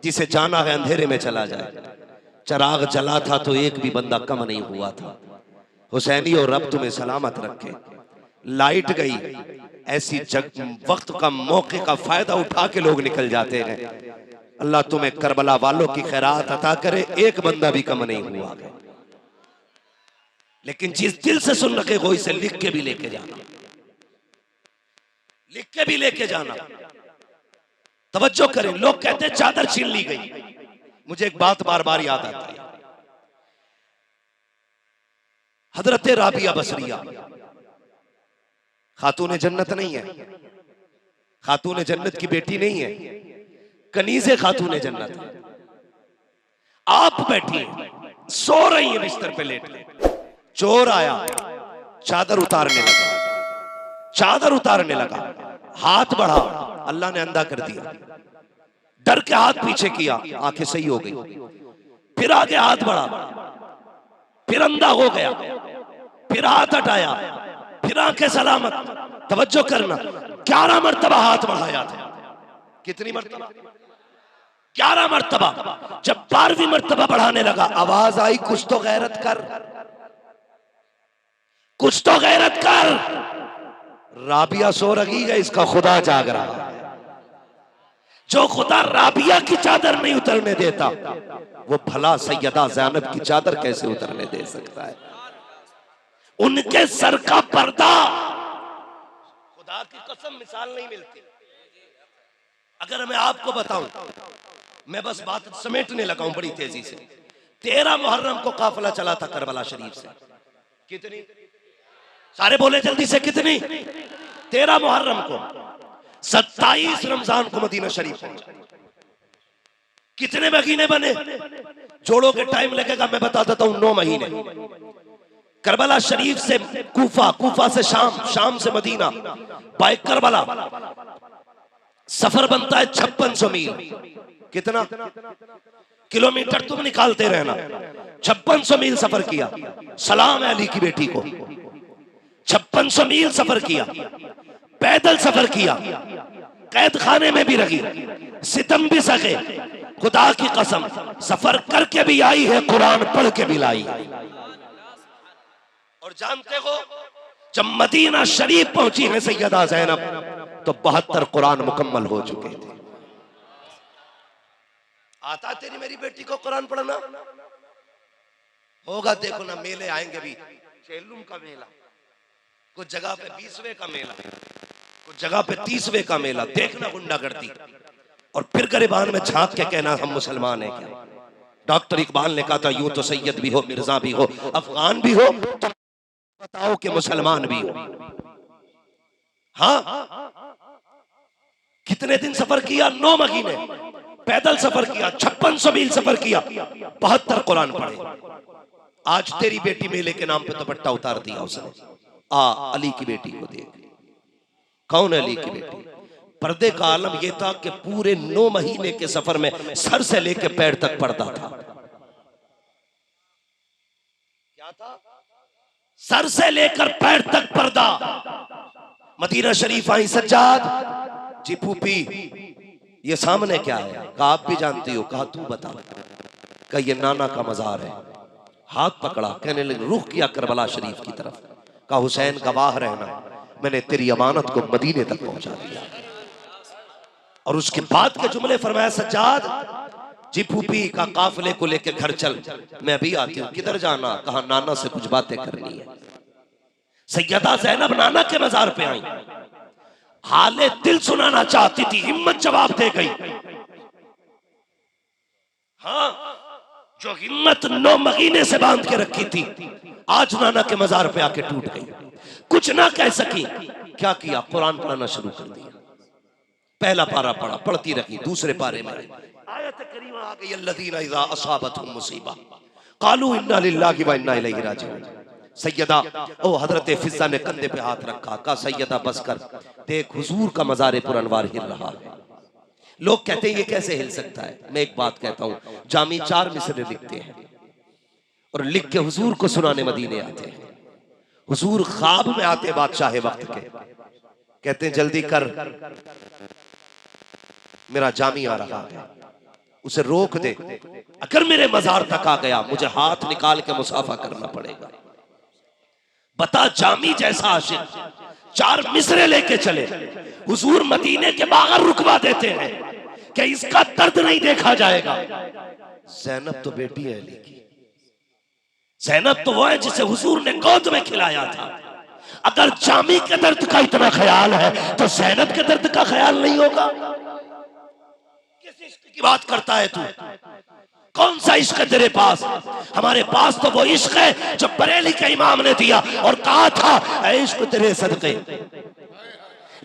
जिसे जाना है अंधेरे में चला जाए। चराग जला था तो एक भी बंदा कम नहीं हुआ था। हुसैनी और रब तुम्हें सलामत रखे। लाइट गई, ऐसी वक्त का मौके का फायदा उठा के लोग निकल जाते हैं। अल्लाह तुम्हें करबला वालों की खैरात अता करे, एक बंदा भी कम नहीं हुआ। लेकिन जिस दिल से सुन रखे हो इसे लिख के भी लेके जाना, लिख के भी लेके जाना। तवज्जो करें, लोग कहते हैं चादर छीन ली गई। मुझे एक बात बार बार याद आती है। हजरत राबिया बसरिया खातून जन्नत नहीं है, खातून जन्नत की बेटी नहीं है, कनीज़े खातून जन्नत है। आप बैठी सो रही है बिस्तर पे लेट के, चोर आया, चादर उतारने लगा, चादर उतारने लगा, हाथ बढ़ा, अल्लाह ने अंधा कर दिया। डर के हाथ पीछे किया, आंखें सही हो गई। फिर आगे हाथ बढ़ा, फिर अंधा हो गया, फिर हाथ हटाया, फिर आंखें सलामत। तवज्जो करना, 11 मरतबा हाथ बढ़ाया था। कितनी मरतबा? 11 मरतबा। जब 12वीं मरतबा बढ़ाने लगा, आवाज आई, कुछ तो गैरत कर, कुछ तो गैरत कर। राबिया सो रही है, इसका खुदा जाग रहा है। जो खुदा राबिया की चादर नहीं उतरने देता, वो भला सैयदा ज़ैनब की चादर कैसे उतरने दे सकता है? उनके सर का पर्दा, खुदा की कसम मिसाल नहीं मिलती। अगर मैं आपको बताऊं, मैं बस बात समेटने लगा हूं बड़ी तेजी से। 13 मुहर्रम को काफिला चला था करबला शरीफ से। कितनी? सारे बोले जल्दी से, कितनी? 13 मुहर्रम को। 27 रमजान को मदीना शरीफ पहुंचा। कितने महीने बने? जोड़ोगे टाइम लगेगा, मैं बता देता हूं, 9 महीने। करबला शरीफ से कूफा, कूफा से शाम, शाम से मदीना, बाय करबला सफर बनता है 5600 मील। कितना किलोमीटर तुम निकालते रहना। 5600 मील सफर किया। सलाम है अली की बेटी को। 5600 मील सफर किया, पैदल सफर किया, कैद खाने में भी रही, सितम भी सके। खुदा की कसम, सफर करके भी आई है, कुरान पढ़ के भी लाई। और जानते हो, जब मदीना शरीफ पहुंची है सैयदा ज़ैनब, तो 72 कुरान मुकम्मल हो चुके थे। आता तेरी मेरी बेटी को कुरान पढ़ना? होगा, देखो ना, मेले आएंगे भी। चेलुम का मेला, कुछ जगह पे 20वें का मेला, कुछ जगह पे 30वें का मेला। देखना गुंडागर्दी, और फिर गरिबान में झांक के कहना हम मुसलमान हैं क्या? डॉक्टर इकबाल ने कहा था, यूं तो सैयद भी हो, मिर्जा भी हो, अफगान भी हो, तो बताओ कि मुसलमान भी हो। हाँ, कितने दिन सफर किया? 9 महीने पैदल सफर किया, 5600 मील सफर किया, 72 कुरान पढ़े। आज तेरी बेटी मेले के नाम पे दुपट्टा उतार दिया उसने। अली की बेटी को देख। कौन है अली की बेटी? पर्दे का आलम यह था कि पूरे 9 महीने के सफर में सर से लेकर पैर तक पर्दा था। क्या था? सर से लेकर पैर तक पर्दा। मदीना शरीफ आई सज्जाद जी, फूफी ये सामने क्या है? कहा आप भी जानती हो। कहा तू बता। कहा ये नाना का मजार है। हाथ पकड़ा, कहने लगे, रुख किया करबला शरीफ की तरफ। कहा हुसैन गवाह रहना, मैंने तेरी अमानत को मदीने तक पहुंचा दिया। और उसके बाद के जुमले फरमाया, सज्जाद जी फूफी का काफिले को लेके घर चल, मैं भी आती हूँ। किधर जाना? कहा नाना से कुछ बातें करनी है। सैयदा ज़ैनब नाना के मजार पे आई, हाले दिल सुनाना चाहती थी, हिम्मत जवाब दे गई। हाँ, जो हिम्मत 9 महीने से बांध के रखी थी, आज नाना के मजार पे आके टूट गई। कुछ ना कह सकी। क्या किया? कुरान पढ़ना शुरू कर दिया। पहला पारा पढ़ा, पढ़ती रही। दूसरे पारे में आयत करीमा आ गई, अल्लज़ीना इज़ा असाबतहुम मुसीबा क़ालू इन्ना लिल्लाहि व इन्ना इलैहि राजिऊन। सैयदा ओ हजरत फिजा ने कंधे पे हाथ रखा। कहा सैयदा बस कर, देख हुजूर का मज़ार पुरअनवार हिल रहा है। लोग कहते हैं ये कैसे हिल सकता है? मैं एक बात कहता हूँ, जामी 4 मिसरे लिखते हैं और लिख के हुजूर को सुनाने मदीने आते हैं। हुजूर ख्वाब में आते बादशाह वक्त के, कहते हैं जल्दी कर, मेरा जामी आ रहा है। उसे रोक दे, अगर मेरे मजार तक आ गया मुझे हाथ निकाल के मुसाफा करना पड़ेगा। बता जामी जैसा आशिक 4 मिसरे लेके चले, हुजूर मदीने के बाहर रुकवा देते हैं कि इसका दर्द नहीं देखा जाएगा। ज़ैनब तो बेटी है अली की, ज़ैनब तो वो है जिसे हुजूर ने गोद में खिलाया था। अगर जामी के दर्द का इतना ख्याल है तो ज़ैनब के दर्द का ख्याल नहीं होगा? किस इश्क की बात करता है तू? कौन सा इश्क है तेरे पास? हमारे पास तो वो इश्क है जो बरेली के इमाम ने दिया और कहा था, ऐ इश्क तेरे सदके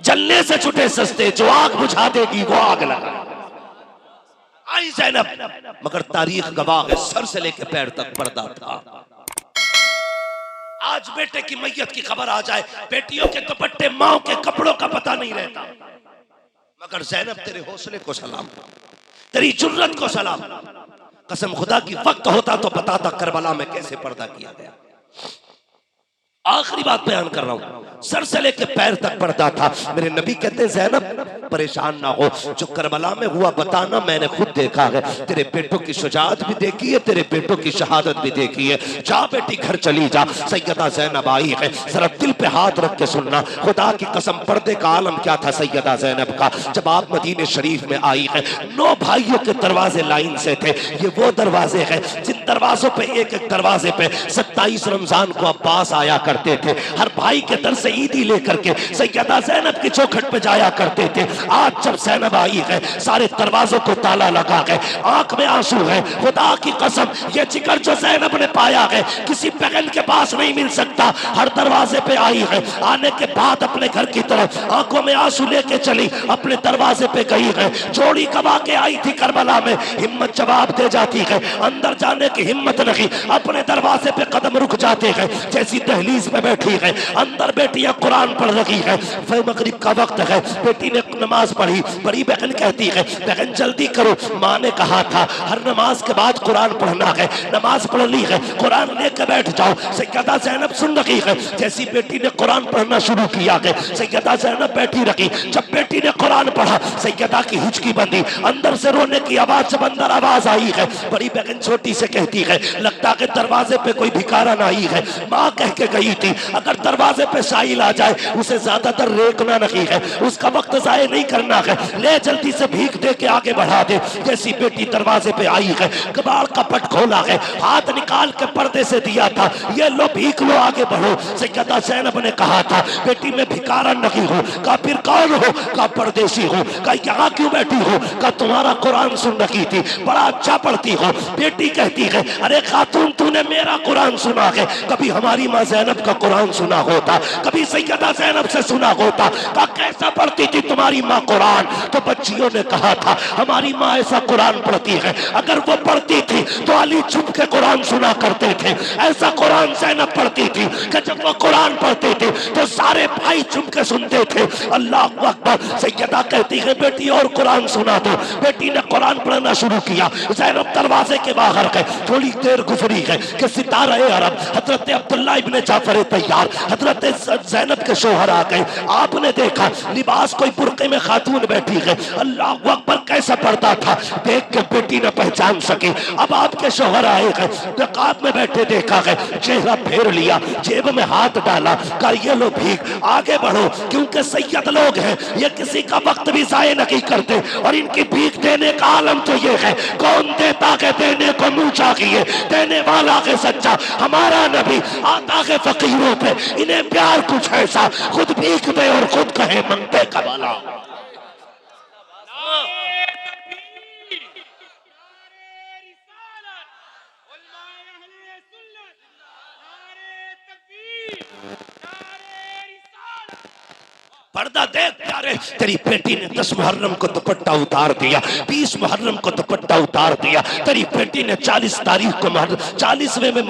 जलने से छुटे सस्ते, जो आग बुझा देगी वो आग लगा। आई ज़ैनब, मगर तारीख गवाह है सर से लेके पैर तक पर्दा था। आज बेटे की मैयत की खबर आ जाए, बेटियों के दुपट्टे माओ के कपड़ों का पता नहीं रहता। मगर ज़ैनब तेरे हौसले को सलाम, तेरी जुर्रत को सलाम। कसम खुदा की वक्त होता तो बताता करबला में कैसे पर्दा किया गया। आखिरी बात बयान कर रहा हूं, सर से लेके पैर तक पर्दा था। मेरे नबी कहते हैं ज़ैनब परेशान ना हो, जो करबला में हुआ बताना, मैंने खुद देखा है। तेरे बेटों की शुजाअत भी देखी है, तेरे बेटों की शहादत भी देखी है। जा बेटी घर चली जा। सैयदा ज़ैनब आई है, जरा दिल पे हाथ रख के सुनना, खुदा की कसम पर्दे का आलम क्या था सैयदा ज़ैनब का। जब आप मदीने शरीफ में आई है, 9 भाइयों के दरवाजे लाइन से थे। ये वो दरवाजे हैं जिन दरवाजों पे एक एक दरवाजे पे 27 रमजान को अब्बास आया करते थे। हर भाई के दर से ईदी लेकर के सैयदा ज़ैनब की चौखट पे जाया करते थे। आज जब ज़ैनब आई है, सारे दरवाजों को ताला लगा है, आंख में आंसू है। खुदा की कसम ये जिगर जो ज़ैनब ने पाया है किसी बहन के पास नहीं मिल सकता। हर दरवाजे पे आई है, आने के बाद अपने घर की तरफ आंखों में आंसू लेके चली, अपने दरवाजे पे गई है। जोड़ी गवा के आई थी करबला में, हिम्मत जवाब दे जाती है, अंदर जाने की हिम्मत नहीं, अपने दरवाजे पे कदम रुक जाते हैं। जैसी दहलीज पे बैठी है, अंदर बेटियां कुरान पढ़ रही है, मगरिब का वक्त है, बेटी ने नमाज पढ़ी। बड़ी बहन कहती है, बहन जल्दी करो, माँ ने कहा था हर नमाज के बाद कुरान पढ़ना है। नमाज पढ़ ली है, कुरान लेकर बैठ जाओ। सैयदा ज़ैनब सुन रही है, जैसी बेटी ने कुरान पढ़ना शुरू किया है, सैयदा ज़ैनब बैठी रही। जब बेटी ने कुरान पढ़ा, सैयदा की हिचकी बंदी, अंदर से रोने की आवाज जब अंदर आवाज आई है। बड़ी बहन छोटी से कहती है, लगता है दरवाजे पे कोई भिखारन आई है। माँ कह के गई थी, अगर दरवाजे पे साइल आ जाए उसे ज्यादातर रेकना नहीं है, उसका वक्त जाए नहीं करना है, ले जल्दी से भीख दे के आगे बढ़ा दे। जैसी बेटी दरवाजे पे आई है, कबाड़ का पट खोला है, हाथ निकाल के पर्दे से दिया था, ये लो भीख लो, आगे बढ़ो। सैयदा ज़ैनब ने कहा था, बेटी मैं भिखारन नहीं हूँ। कहा फिर कौन हो? कहा परदेसी हूँ। कहा यहाँ क्यों बैठी हो? कहा तुम्हारा कुरान सुन रही थी, बड़ा अच्छा पढ़ती हो। बेटी कहती है, अरे खातून तूने मेरा कुरान सुना है, कभी हमारी माँ ज़ैनब का कुरान सुना होता, कभी सैयदा ज़ैनब से सुना होता। कहा कैसा पढ़ती थी तुम्हारी माँ कुरान? तो बच्चियों ने कहा था, हमारी माँ ऐसा कुरान पढ़ती है, अगर वो पढ़ती थी तो अली छुप के कुरान सुना करते थे। ऐसा कुरान ज़ैनब पढ़ती थी कि जब वो कुरान पढ़ते थे तो सारे भाई छुप के सुनते थे। अल्लाह अकबर। सैयदा कहती है, बेटी और कुरान सुना दो। बेटी ने कुरान पढ़ना शुरू किया। ज़ैनब दरवाजे के बाहर है, थोड़ी देर गुजरी है कि सितारे अरब हजरत अब्दुल्ला इब्ने जाफर तैयार, हजरत ज़ैनब के शोहर आ गए। आपने देखा लिबास कोई बुर्के में खातून बैठी है। अल्लाह अकबर, कैसा पढ़ता था, देख के बेटी न पहचान सकी। अब आपके शोहर आए हैं, रकात में बैठे देखा है, चेहरा फेर लिया, जेब में हाथ डाला, कर ये लो भीख, आगे बढ़ो, क्योंकि सैयद लोग हैं, ये किसी का वक्त भी जाये नहीं करते। और इनकी भीख देने का आलम तो ये है, कौन देता के देने को मुंह चाहिए, देने वाला के सच्चा हमारा नबी आता है फकीरों पे, इन्हें प्यार कुछ ऐसा, खुद भीख दे और खुद कहे मंगते का भला। पर्दा देख प्यारे, तेरी बेटी ने 10 मुहर्रम को दुपट्टा उतार दिया, 20 मुहर्रम को दुपट्टा उतार दिया। तेरी बेटी ने 40 तारीख को 40वें में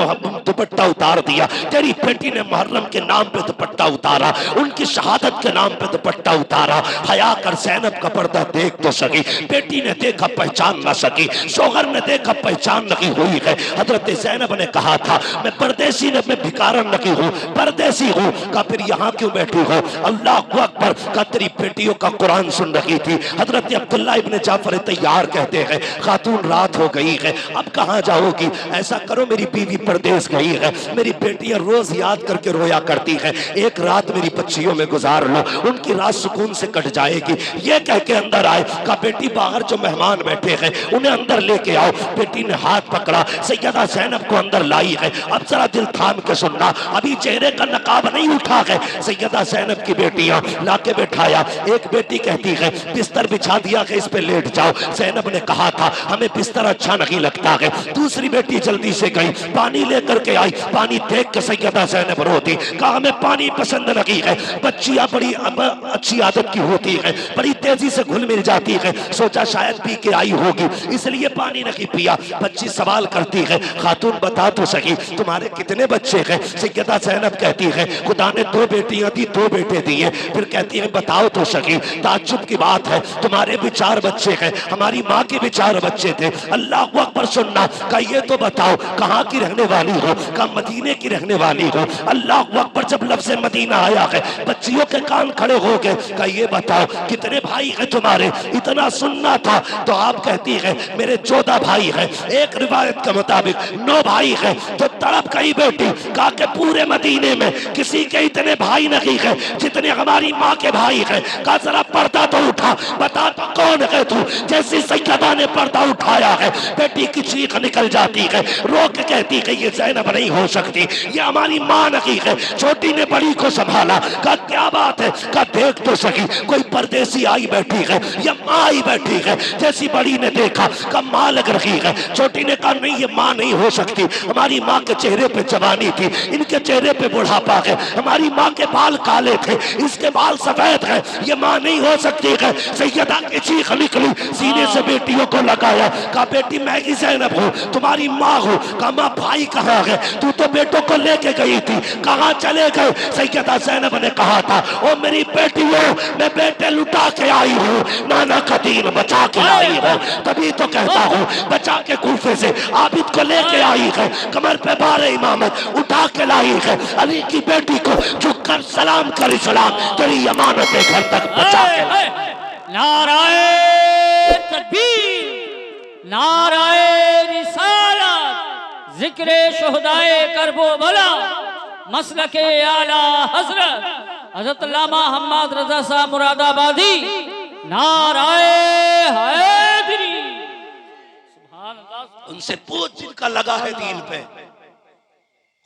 दुपट्टा उतार दिया। तेरी बेटी ने मुहर्रम के नाम पे दुपट्टा उतारा, उनकी शहादत के नाम पे दुपट्टा उतारा। हया कर ज़ैनब का पर्दा देख तो सकी, बेटी ने देखा पहचान ना सकी, शोहर ने देखा पहचान नहीं हुई है। हजरत ज़ैनब ने कहा था, मैं परदेसी ने, मैं भिखारन नहीं हूँ, परदेसी हूँ। का फिर यहाँ क्यों बैठी हो? अल्लाह अकबर। का तेरी बेटियों का कुरान सुन रही थी। हजरत अब्दुल्ला इब्न जाफर तैयार कहते हैं, खातून रात हो गई है, अब कहाँ जाओगी? ऐसा करो मेरी बीवी परदेश गई है, मेरी बेटियां रोज याद करके रोया करती है, एक रात मेरी बच्चियों में गुजार लो, उनकी रात सुकून से कट जाएगी। ये कह के अंदर आए, कहा बेटी बाहर जो मेहमान बैठे हैं उन्हें अंदर लेके आओ। बेटी ने हाथ पकड़ा, सैयदा ज़ैनब को अंदर लाई है। अब जरा दिल थाम के सुनना, अभी चेहरे का नकाब नहीं उठा है। सैयदा ज़ैनब की बेटियां लाके बैठाया। एक बेटी कहती है बिस्तर बिछा दिया है, इस पे लेट जाओ। ज़ैनब ने कहा था हमें बिस्तर अच्छा नहीं लगता है। दूसरी बेटी जल्दी से गई, पानी लेकर के आई। पानी देख के सैयदा ज़ैनब रोती, कहा हमें पानी पसंद नहीं है। बच्चियां बड़ी अच्छी आदत की होती है, बड़ी तेजी से घुल मिल जाती है, सोचा शायद पी के आई होगी इसलिए पानी नहीं पिया। बच्ची सवाल करती है, खातून बता तो सही तुम्हारे कितने बच्चे हैं? सैयदा ज़ैनब कहती है खुदा ने 2 बेटियां दी, 2 बेटे दिए। फिर कहती है बताओ तो सही, ताज्जुब की बात है तुम्हारे भी 4 बच्चे हैं, हमारी माँ के भी 4 बच्चे थे। अल्लाह अकबर सुनना, का ये तो बताओ कहाँ की रहने वाली हो? का मदीने की रहने वाली हो। अल्लाह अकबर जब लफ्ज़ मदीना आया है बच्चियों के कान खड़े हो गए। का ये बताओ कितने भाई हैं तुम्हारे? इतना सुनना था तो आप कहती है मेरे 14 भाई हैं। एक रिवायत के मुताबिक 9 भाई हैं। तो तड़प गई बेटी, कहा कि पूरे मदीने में किसी के इतने भाई नहीं है जितने हमारी माँ के भाई हैं। कहा जरा पर्दा तो उठा, बता तो कौन है तू? जैसी सैयदा ने पर्दा उठाया है बेटी की चीख निकल जाती है, रो के कहती है ये ज़ैनब नहीं हो सकती, ये हमारी माँ नहीं है। छोटी ने बड़ी को संभाला, कहा क्या बात है? कहा देख तो सही कोई परदेसी आई बैठी है या माँ आई बैठी है। जैसी बड़ी ने देखा कहा माँ लग रही है। छोटी ने कहा नहीं ये माँ नहीं हो सकती, हमारी माँ के चेहरे पे जवानी थी, इनके चेहरे पे बुढ़ापा है। हमारी माँ के बाल काले थे, इसके बाल सफेद है, ये माँ नहीं हो सकती है। सैयदा की चीख निकली, सीने से बेटियों को लगाया, कहा बेटी मैं ही ज़ैनब हूँ, तुम्हारी माँ हूँ। कहा माँ भाई कहाँ है? तू तो बेटों को लेके गई थी, कहाँ चले गए? सैयदा ज़ैनब ने कहा था ओ मेरी बेटियों मैं बेटे लुटा के आई हूँ, नाना का दीन बचा के लाई हूँ, तभी तो कहता हूँ बचा के कूफे से आबिद को लेके आई है, कमर पे बारे इमामत उठा के लाई है। अली की बेटी को झुक कर सलाम कर, इस्लाम तेरी अमानत घर तक बचा के लाई। नाराए तकबीर, नाराए रिसालत, जिक्रे शुहदाए करबो भला, मसलके आला हजरत हजरत अल्लामा हम्मद रजा साहब मुरादाबादी, नाराए हैदरी। सुभान अल्लाह। उनसे पूछ जिनका लगा है दीन पे,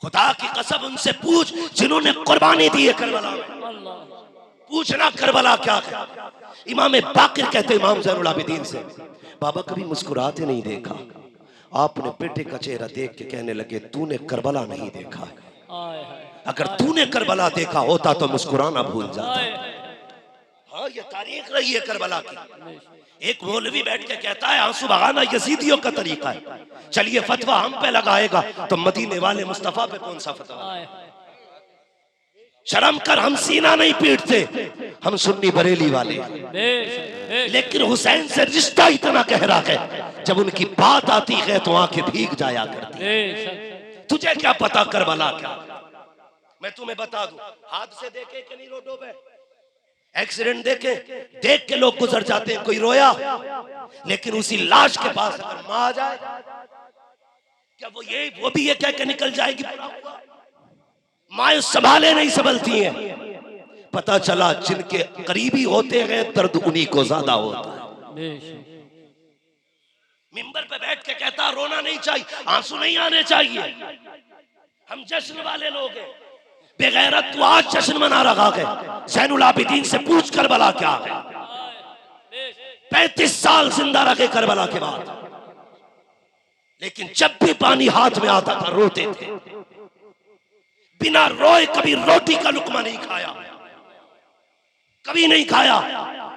खुदा की कसम उनसे पूछ जिन्होंने कुर्बानी दी है करबला में। पूछना करबला क्या है। इमाम बाकिर कहते इमाम ज़ैनुल आबिदीन से, बाबा कभी मुस्कुराते नहीं देखा। आपने बेटे का चेहरा देख के कहने लगे तूने करबला नहीं देखा, अगर तूने करबला देखा होता तो मुस्कुराना भूल जाता। हाँ ये तारीख रही है करबला की। एक मौलवी बैठ के कहता है आंसू बहाना यजीदियों का तरीका है, चलिए फतवा हम पे लगाएगा तो मदीने वाले मुस्तफा पे कौन सा फतवा? शर्म कर, हम सीना नहीं पीटते, हम सुन्नी बरेली वाले। लेकिन हुसैन से रिश्ता इतना गहरा है जब उनकी बात आती है तो आंखें भीग जाया करती। तुझे क्या पता करबला क्या? मैं तुम्हें बता दूं, हादसे देखे कि नहीं रोडों पे? एक्सीडेंट देखे, देख के लोग गुजर जाते हैं, कोई रोया? लेकिन उसी लाश के पास अगर मां आ जाए क्या वो भी ये कह के निकल जाएगी माए संभाले नहीं संभलती हैं। पता चला जिनके करीबी होते हैं दर्द उन्हीं को ज्यादा होता है। मिंबर पे बैठ के कहता रोना नहीं चाहिए, आंसू नहीं आने चाहिए, हम जश्न वाले लोग हैं। बेगैरत तू आज जश्न मना रहा है, ज़ैनुल आबिदीन से पूछ करबला क्या है। 35 साल जिंदा रखे करबला के बाद, लेकिन जब भी पानी हाथ में आता था रोते थे। बिना रोए कभी रोटी का लुकमा नहीं खाया, कभी नहीं खाया।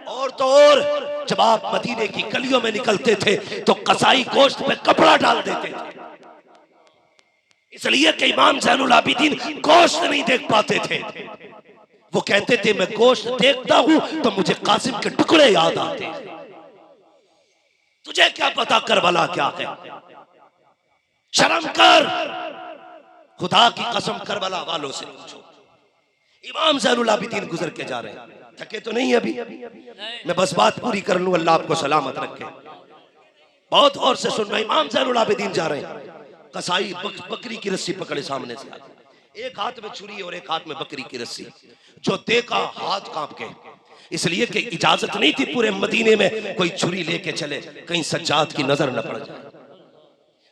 और तो और जब आप मदीने की गलियों में निकलते थे तो कसाई गोश्त पे कपड़ा डाल देते थे, इसलिए कि इमाम ज़ैनुल आबिदीन गोश्त नहीं देख पाते थे। वो कहते थे मैं गोश्त देखता हूं तो मुझे कासिम के टुकड़े याद आते। तुझे क्या पता करबला क्या है? शर्म कर, खुदा की कसम करबला वालों से पूछो। इमाम ज़ैनुल आबिदीन गुजर के जा रहे हैं, थके तो नहीं अभी? मैं बस बात पूरी कर लूं, अल्लाह आपको सलामत रखे। बहुत और से सुनना, इमाम ज़ैनुल आबिदीन जा रहे हैं, कसाई बकरी की रस्सी पकड़े सामने से, एक हाथ में छुरी और एक हाथ में बकरी की रस्सी। जो देखा हाथ कांप के, इसलिए कि इजाजत नहीं थी पूरे मदीने में कोई छुरी लेके चले, कहीं सज्जाद की नजर न पड़ जाए।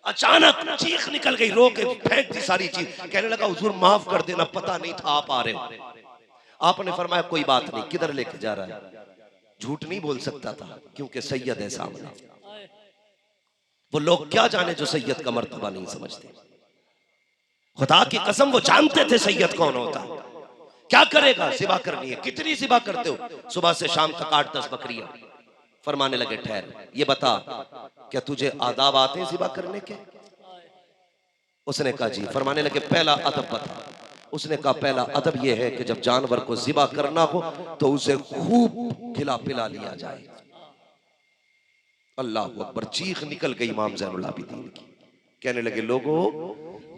अचानक चीख निकल गई, रो के फेंक दी सारी चीज, कहने लगा हुजूर माफ कर देना, पता नहीं था आप आ रहे हो। आपने फरमाया कोई बात नहीं, किधर लेके जा रहा है? झूठ नहीं बोल सकता था क्योंकि सैयद है सामने। वो लोग क्या जाने जो सैयद का मर्तबा नहीं समझते। खुदा की कसम वो जानते थे सैयद कौन होता है। क्या करेगा? सिबा करनी है। कितनी सिबा करते हो? सुबह से शाम तक 8-10 बकरियां। फरमाने लगे ठहर, ये बता क्या तुझे आदाब आते हैं सिबा करने के? उसने कहा जी। फरमाने लगे पहला अदब बता। उसने कहा पहला अदब यह है कि जब जानवर को ज़िबा करना हो तो उसे खूब खिला पिला लिया जाए। अल्लाह अकबर। चीख निकल गई इमाम ज़ैनुल आबिदीन की। कहने लगे लोगों,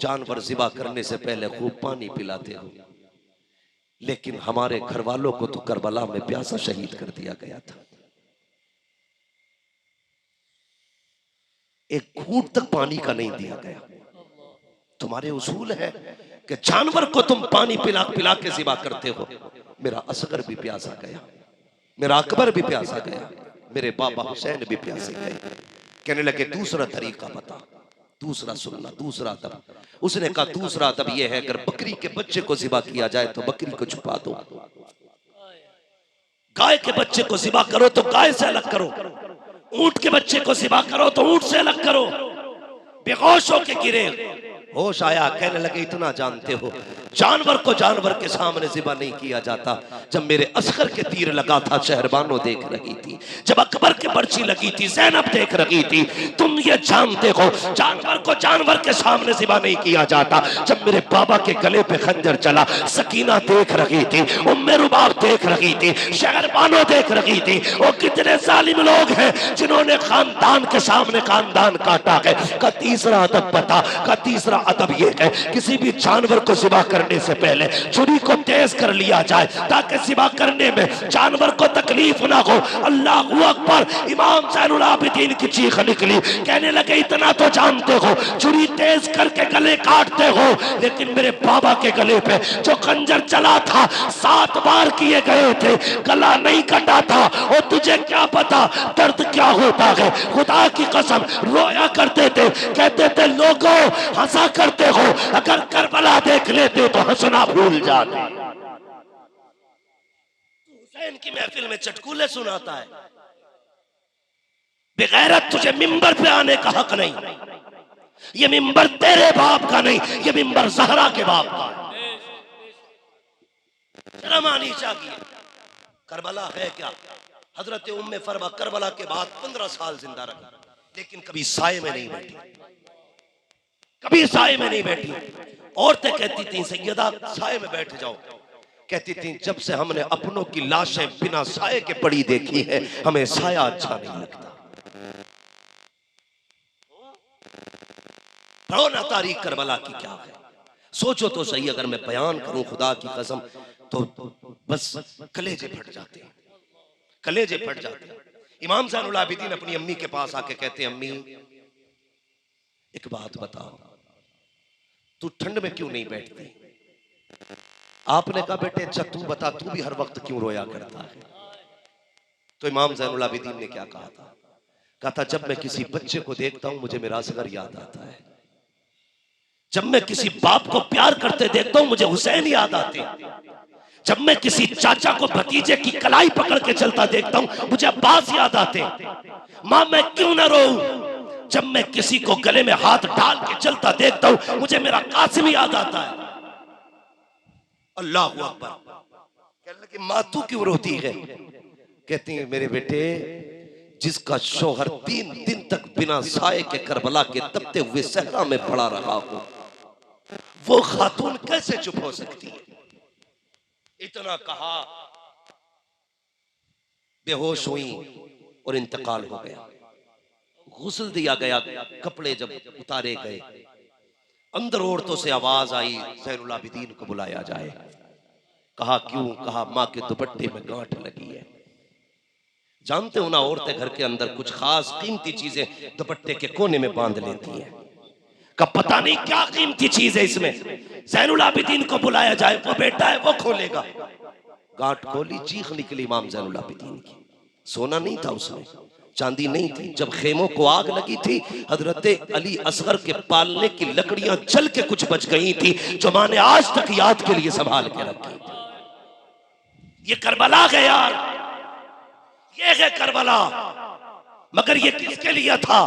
जानवर ज़िबा करने से पहले खूब पानी पिलाते हो, लेकिन हमारे घर वालों को तो करबला में प्यासा शहीद कर दिया गया था, एक घूंट तक पानी का नहीं दिया गया। तुम्हारे उसूल है कि जानवर को तुम पानी पिला पिला के ज़िबा करते हो। मेरा असगर भी प्यासा गया, मेरा अकबर भी प्यासा गया, मेरे बाबा हुसैन भी प्यासे गए। कहने लगे दूसरा तरीका बता, दूसरा सुनना, दूसरा अदब। उसने कहा दूसरा अदब यह है अगर बकरी के बच्चे को ज़िबा किया जाए तो बकरी को छुपा दो, गाय के बच्चे को ज़िबा करो तो गाय से अलग करो, ऊंट के बच्चे को ज़िबा करो तो ऊंट से अलग करो। बेहोश होके गिरे, होश आया, कहने लगे इतना जानते हो जानवर को जानवर के सामने ज़िबा नहीं किया जाता। जब मेरे असगर के तीर लगा था शहरबानो देख रही थी, जब अकबर के बर्ची लगी थी ज़ैनब देख रही थी। तुम ये जानते हो जानवर को जानवर के सामने ज़िबा नहीं किया जाता। जब मेरे बाबा के गले पे खंजर चला, सकीना देख रही थी, उम्मे रुबाब देख रही थी, शहरबानो देख रही थी। वो कितने जालिम लोग हैं जिन्होंने खानदान के सामने खानदान काटा है। का तीसरा अदब बता। का तीसरा अदब ये है किसी भी जानवर को ज़िबा करने से पहले छुरी को तेज कर लिया जाए ताकि ज़िबा करने में जानवर को तकलीफ ना हो। अल्लाहू अकबर। इमाम ज़ैनुल आबिदीन की चीख निकली, कहने लगे इतना तो जानते हो छुरी तेज करके गले काटते हो, लेकिन मेरे बाबा के गले पे जो खंजर चला था 7 बार किए गए थे, गला नहीं कटा था। और तुझे क्या पता दर्द क्या होता है? खुदा की कसम रोया करते थे, कहते थे लोगों हंसा करते हो, अगर करबला देख लेते तो हंसना भूल जाते। हुसैन की महफिल में चटकुले सुनाता है। बेगैरत, तुझे मिंबर पे आने का हक नहीं। ये मिंबर तेरे बाप का नहीं, ये मिंबर ज़हरा के बाप का है। शर्म आनी चाहिए। करबला है क्या? हजरत उम्मे फरवा करबला के बाद 15 साल जिंदा रहा, लेकिन कभी साए में नहीं बैठी, कभी साए में नहीं बैठी। औरतें कहती थी सैयदा साए में बैठ जाओ, कहती थी जब से हमने अपनों की लाशें बिना साए के पड़ी देखी है हमें साया अच्छा नहीं लगता। पढ़ो ना तारीख करबला की क्या है, सोचो तो सही। अगर मैं बयान करूं खुदा की कसम तो बस कलेजे फट जाते हैं, कलेजे फट जाते हैं। इमाम ज़ैनुल आबिदीन अपनी अम्मी के पास आके कहते हैं अम्मी एक बात बताओ, तू ठंड में क्यों नहीं बैठती? आपने कहा बेटे अच्छा तू बता, तू भी हर वक्त क्यों रोया करता है? तो इमाम ज़ैनुल आबिदीन ने क्या कहा था? कहा था जब मैं किसी बच्चे को देखता हूं मुझे मेरा असगर याद आता है, जब मैं किसी बाप को प्यार करते देखता हूं मुझे हुसैन याद आते, जब मैं किसी चाचा को भतीजे की कलाई पकड़ के चलता देखता हूं मुझे अब्बास याद आते। मां मैं क्यों ना रोऊं जब मैं किसी को गले में हाथ डाल के चलता देखता हूं मुझे मेरा कासिम याद आता है। अल्लाह अकबर। कहने लगी मां तू क्यों रोती है? कहती है मेरे बेटे जिसका शौहर 3 दिन तक बिना साए के करबला के तपते हुए सहरा में पड़ा रहा हो, वो खातून कैसे चुप हो सकती है? इतना कहा, बेहोश हुई और इंतकाल हो गया। गुस्ल दिया गया, कपड़े जब उतारे गए, अंदर औरतों से आवाज आई ज़ैनुल आबिदीन को बुलाया जाए। कहा क्यों? कहा माँ के दुपट्टे में गांठ लगी है। जानते हो ना, औरतें घर के अंदर कुछ खास कीमती चीजें दुपट्टे के कोने में बांध लेती हैं। कब पता नहीं क्या कीमती चीज है इसमें। ज़ैनुल आबिदीन को बुलाया जाए, वो बेटा है वो खोलेगा, गांठ खोली, चीख निकली इमाम ज़ैनुल आबिदीन की। सोना नहीं था उसमें, चांदी नहीं थी। जब खेमों को आग लगी थी, हजरत अली असगर के पालने की लकड़ियां जल के कुछ बच गई थी, जो मां ने आज तक याद के लिए संभाल के रखी थी। ये करबला है यार, ये है करबला। मगर ये किसके लिए था?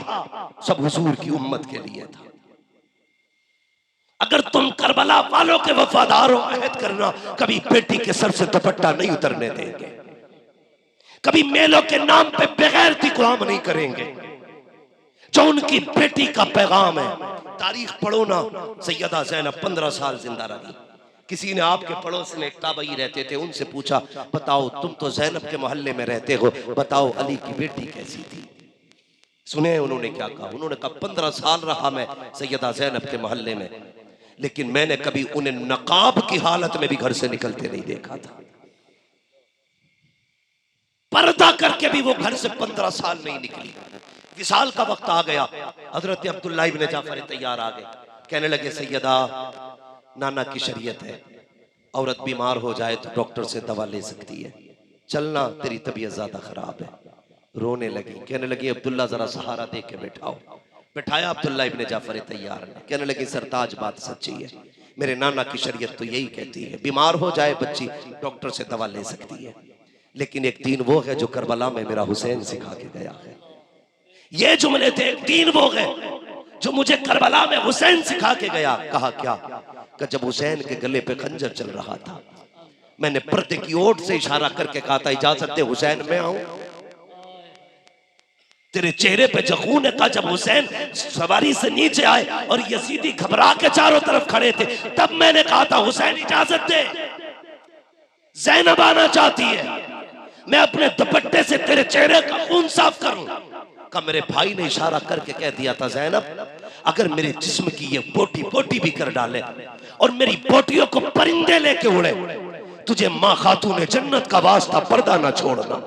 सब हुजूर की उम्मत के लिए था। अगर तुम करबला वालों के वफादार हो, अहद करना कभी बेटी के सर से दुपट्टा नहीं उतरने देंगे, कभी मेलों के नाम पे बेगैरती को हम नहीं करेंगे। जो उनकी बेटी का पैगाम है, तारीख पढ़ो ना, सैयदा ज़ैनब 15 साल जिंदा रही। किसी ने आपके पड़ोस में एक ताबई रहते थे, उनसे पूछा, बताओ तुम तो ज़ैनब के मोहल्ले में रहते हो, बताओ अली की बेटी कैसी थी? सुने उन्होंने क्या कहा? उन्होंने कहा 15 साल रहा मैं सैयदा ज़ैनब के मोहल्ले में, लेकिन मैंने कभी उन्हें नकाब की हालत में भी घर से निकलते नहीं देखा था। पर्दा करके भी वो घर से 15 साल नहीं निकली। विसाल का वक्त आ गया, हजरत अब्दुल्लाह इब्न जाफर तैयार आ गए। कहने लगे, सैयदा नाना की शरीयत है, औरत बीमार हो जाए तो डॉक्टर से दवा ले सकती है, चलना, तेरी तबीयत ज्यादा खराब है। रोने लगी। कहने लगी, अब्दुल्ला जरा सहारा दे के बैठाओ। बैठाया अब्दुल्लाह इब्न जाफर तैयार ने। कहने लगी, सरताज बात सच्ची है, मेरे नाना की शरीयत तो यही कहती है, बीमार हो जाए बच्ची डॉक्टर से दवा ले सकती है, लेकिन एक दीन वो है जो करबला में मेरा हुसैन सिखा के गया है। ये जुमले थे, एक दीन वो है जो मुझे करबला में हुसैन सिखा के गया। कहा क्या? कि जब हुसैन के गले पे खंजर चल रहा था, मैंने पर्दे की ओट से इशारा करके कहा था, इजाजत दे हुसैन मैं आऊं। तेरे चेहरे पे जखून है। कहा जब हुसैन सवारी से नीचे आए और यजीदी घबरा के चारों तरफ खड़े थे, तब मैंने कहा था, हुसैन इजाजत दे, ज़ैनब आना चाहती है, मैं अपने दुपट्टे से तेरे चेहरे का खून साफ करूं। का मेरे भाई ने इशारा करके कह दिया था, ज़ैनब अगर मेरे जिस्म की ये बोटी बोटी भी कर डाले और मेरी बोटियों को परिंदे लेके उड़े, तुझे माँ खातून जन्नत का वास्ता पर्दा ना छोड़ना।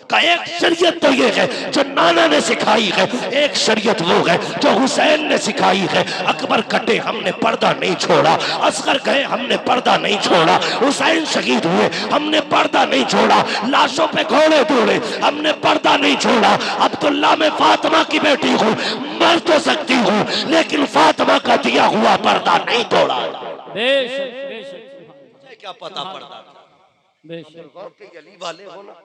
का एक शरीयत तो ये है जो नाना ने सिखाई है, एक शरीयत वो है जो हुसैन ने सिखाई है। अकबर कटे हमने पर्दा नहीं छोड़ा, असगर गए हमने पर्दा नहीं छोड़ा, हुसैन शहीद हुए हमने पर्दा नहीं छोड़ा, लाशों पे घोड़े दौड़े हमने पर्दा नहीं छोड़ा। अब्दुल्ला मैं फातिमा की बेटी हूँ, मर तो सकती हूँ लेकिन फातिमा का दिया हुआ पर्दा नहीं तोड़ा। बेशक बेशक, क्या पता पर्दा बेशक अली वाले हो ना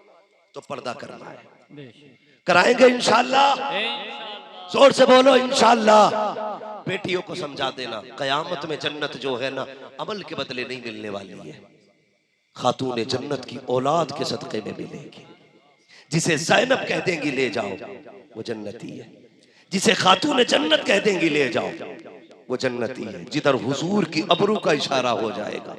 तो पर्दा करना है, बेशक कराएंगे इंशाअल्लाह। जोर से बोलो इंशाअल्लाह। बेटियों को समझा देना, कयामत में जन्नत जो है ना अमल के बदले नहीं मिलने वाली है, खातून जन्नत की औलाद के सदक़े में मिलेगी। जिसे ज़ैनब कह देंगी ले जाओ वो जन्नती है, जिसे खातून जन्नत कह देंगी ले जाओ वो जन्नती है। जिधर हुजूर की अबरू का इशारा हो जाएगा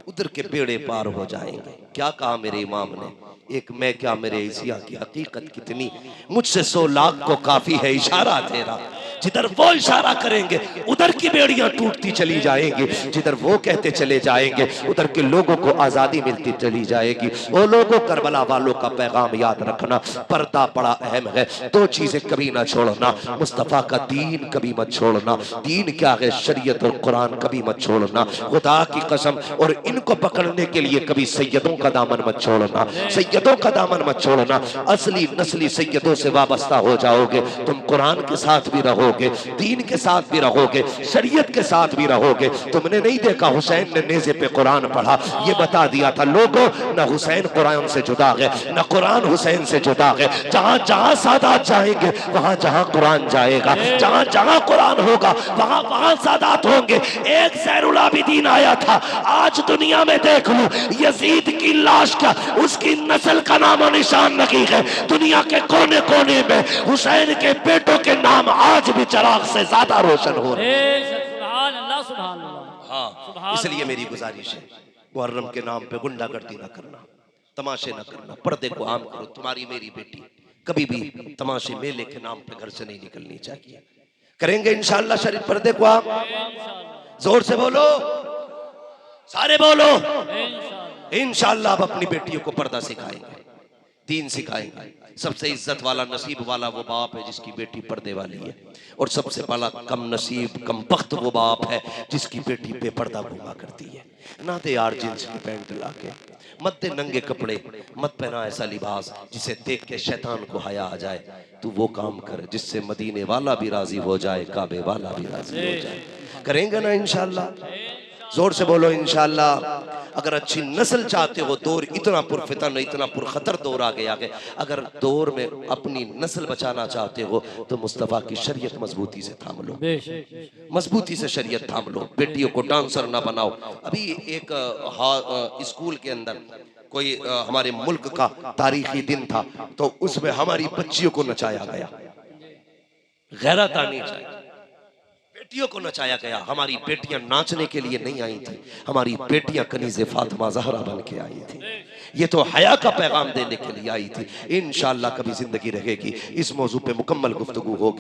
उधर के बेड़े पार हो जाएंगे। क्या कहा मेरे इमाम ने, एक मैं क्या मेरे एशिया की हकीकत कितनी, मुझसे 100 लाख को काफी है इशारा तेरा। जिधर वो इशारा करेंगे उधर की बेड़ियां टूटती चली जाएंगी, जिधर वो कहते चले जाएंगे उधर के लोगों को आजादी मिलती चली जाएगी। वो लोगों, करबला वालों का पैगाम याद रखना, पर्दा बड़ा अहम है, 2 चीजें कभी ना छोड़ना, मुस्तफा का दीन कभी मत छोड़ना, दीन क्या है शरीयत और कुरान कभी मत छोड़ना, खुदा की कसम, और इनको पकड़ने के लिए कभी सैयदों का दामन मत छोड़ना, सैयदों का दामन मत छोड़ना। असली नस्ली सैयदों से वाबस्ता हो जाओगे, तुम कुरान के साथ भी रहोगे, दीन के साथ भी रहोगे, शरीयत के साथ भी रहोगे। तुमने नहीं देखा हुसैन ने नेज़े पे कुरान पढ़ा, ये बता दिया था लोगों, न हुसैन कुरान से जुदा है न कुरान हुसैन से जुदा है। जहां जहां सादात जाएंगे वहां जहां कुरान जाएगा, जहां जहां कुरान होगा वहां वहां सादात होंगे। एक ज़ैनुल आबिदीन आया था, आज दुनिया में देख लो यजीद की लाश का, उसकी नस्ल का नाम और निशान नहीं है। दुनिया के कोने कोने में हुसैन के बेटों के नाम आज भी चराग से ज्यादा रोशन हो रहे हैं। सुभान अल्लाह, सुभान अल्लाह। हाँ, इसलिए मेरी गुजारिश है, मुहर्रम के नाम पे गुंडागर्दी ना करना, तमाशे ना करना, पर्दे को आम करो। तुम्हारी मेरी बेटी कभी भी तमाशे मेले के नाम पे घर से नहीं निकलनी चाहिए। करेंगे इंशाअल्लाह शरीफ पर्दे को आम। जोर से बोलो, सारे बोलो। इंशाअल्लाह आप अपनी बेटियों को पर्दा सिखाएंगे, दीन सिखाएंगे। सबसे इज्जत वाला नसीब वाला वो बाप है जिसकी बेटी पर्दे वाली है, और सबसे बड़ा कम नसीब कम बख्त वो बाप है जिसकी बेटी बेपर्दा घूमा करती है। ना दे यार जींस की पैंट ला के, मत दे नंगे कपड़े, मत पहना ऐसा लिबास जिसे देख के शैतान को हया आ जाए। तू वो काम कर जिससे मदीने वाला भी राजी हो जाए, काबे वाला भी राजी हो जाए। करेंगे ना इंशाअल्लाह? जोर से बोलो इंशाअल्लाह। अगर अच्छी नस्ल चाहते हो, दौर इतना पुरफितन इतना पुरखतर दौर आ गया है, अगर दौर में अपनी नस्ल बचाना चाहते हो तो मुस्तफ़ा की शरीयत मजबूती से थाम लो, मजबूती से शरीयत थाम लो। बेटियों को डांसर ना बनाओ। अभी एक स्कूल के अंदर कोई हमारे मुल्क का तारीखी दिन था, तो उसमें हमारी बच्चियों को नचाया गया। गैरत आनी चाहिए। बेटियों को नचाया गया। हमारी बेटियां नाचने के लिए नहीं आई थी, हमारी बेटियां कनीज़े फातिमा ज़हरा बन के आई थी। ये तो हया का पैगाम देने के लिए आई थी। इंशाअल्लाह कभी जिंदगी रहेगी इस मौजू पे मुकम्मल गुफ्तगू होगी।